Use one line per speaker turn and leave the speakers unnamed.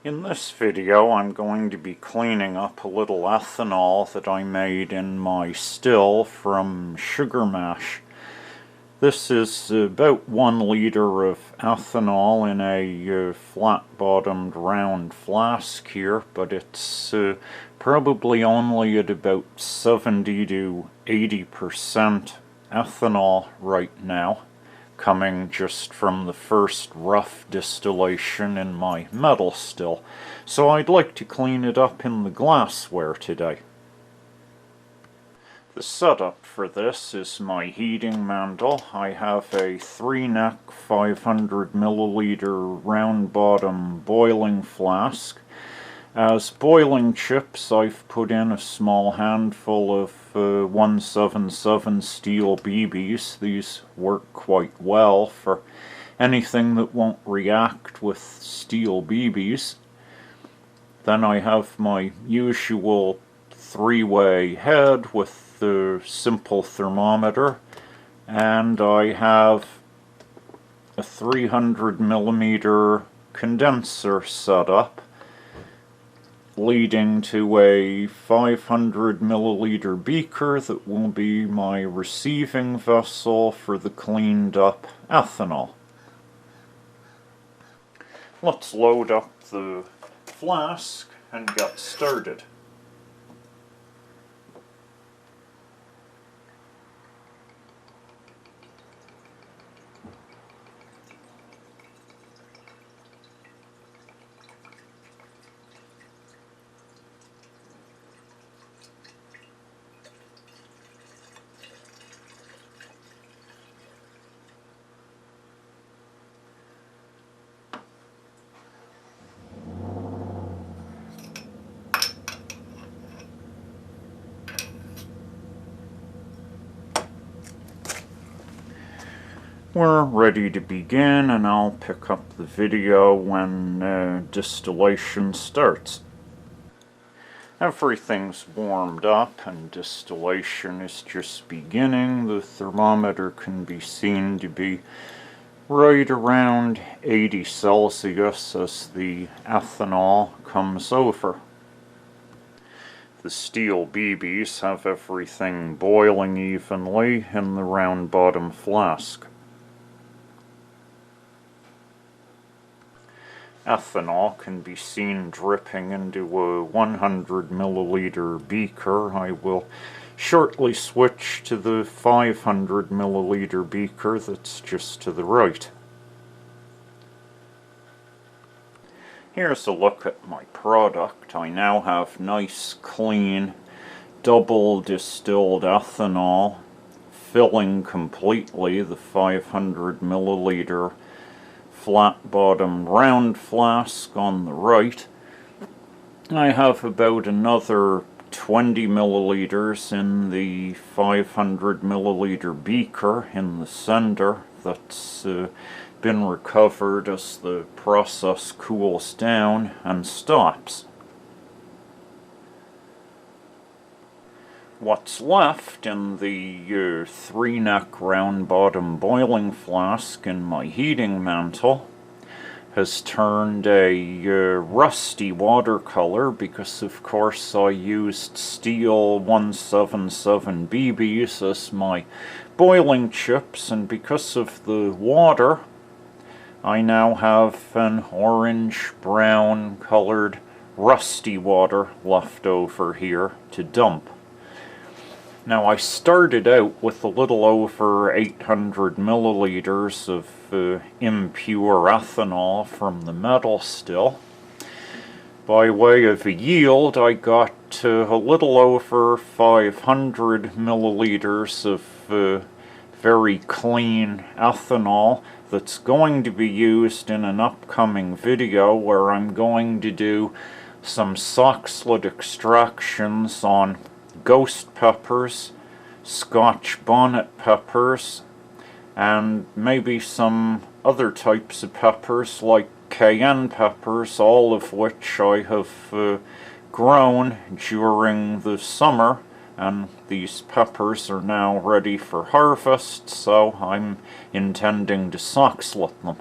In this video I'm going to be cleaning up a little ethanol that I made in my still from sugar mash. This is about 1 liter of ethanol in a flat-bottomed round flask here, but it's probably only at about 70 to 80% ethanol right now, coming just from the first rough distillation in my metal still. So I'd like to clean it up in the glassware today. The setup for this is my heating mantle. I have a 3-neck 500 milliliter round bottom boiling flask. As boiling chips, I've put in a small handful of 177 steel BBs. These work quite well for anything that won't react with steel BBs. Then I have my usual 3-way head with the simple thermometer, and I have a 300 millimeter condenser set up, leading to a 500 milliliter beaker that will be my receiving vessel for the cleaned up ethanol. Let's load up the flask and get started. We're ready to begin, and I'll pick up the video when distillation starts. Everything's warmed up and distillation is just beginning. The thermometer can be seen to be right around 80 Celsius as the ethanol comes over. The steel BBs have everything boiling evenly in the round bottom flask. Ethanol can be seen dripping into a 100 milliliter beaker. I will shortly switch to the 500 milliliter beaker that's just to the right. Here's a look at my product. I now have nice, clean, double distilled ethanol filling completely the 500 milliliter flat-bottom round flask on the right. I have about another 20 milliliters in the 500 milliliter beaker in the center that's been recovered as the process cools down and stops. What's left in the 3-neck round bottom boiling flask in my heating mantle has turned a rusty watercolor because of course I used steel 177 BBs as my boiling chips, and because of the water I now have an orange-brown colored rusty water left over here to dump. Now I started out with a little over 800 milliliters of impure ethanol from the metal still. By way of a yield, I got a little over 500 milliliters of very clean ethanol that's going to be used in an upcoming video where I'm going to do some soxhlet extractions on ghost peppers, scotch bonnet peppers, and maybe some other types of peppers like cayenne peppers, all of which I have grown during the summer, and these peppers are now ready for harvest, so I'm intending to soxhlet them.